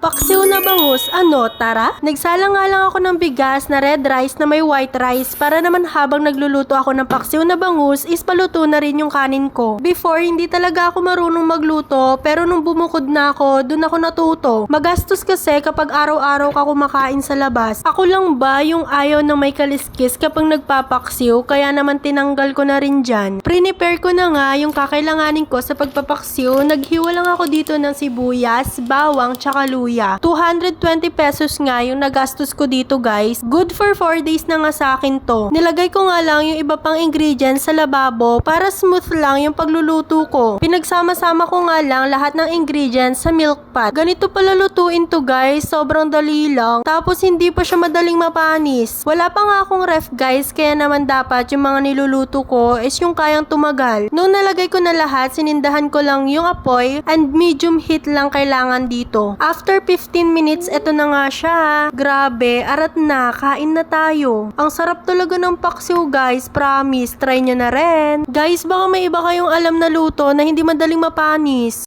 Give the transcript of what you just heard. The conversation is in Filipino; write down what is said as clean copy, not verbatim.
Paksiw na bangus, ano, tara? Nagsala nga lang ako ng bigas na red rice na may white rice para naman habang nagluluto ako ng paksiw na bangus is paluto na rin yung kanin ko. Before, hindi talaga ako marunong magluto pero nung bumukod na ako, dun ako natuto. Magastos kasi kapag araw-araw ka kumakain sa labas. Ako lang ba yung ayaw ng may kaliskis kapag nagpapaksiw kaya naman tinanggal ko na rin dyan. Prepare ko na nga yung kakailanganin ko sa pagpapaksiw. Naghiwa lang ako dito ng sibuyas, bawang, tsaka luya. 220 pesos nga yung nagastos ko dito guys. Good for 4 days na nga sa akin to. Nilagay ko nga lang yung iba pang ingredients sa lababo para smooth lang yung pagluluto ko. Pinagsama-sama ko nga lang lahat ng ingredients sa milk pot. Ganito pala lutuin to guys. Sobrang dali lang. Tapos hindi pa siya madaling mapanis. Wala pa nga akong ref guys kaya naman dapat yung mga niluluto ko is yung kayang tumagal. Nung nalagay ko na lahat, sinindahan ko lang yung apoy and medium heat lang kailangan dito. After 15 minutes, eto na nga siya. Grabe, arat na, kain na tayo. Ang sarap talaga ng paksiw guys, promise, try nyo na rin. Guys, baka may iba kayong alam na luto na hindi madaling mapanis.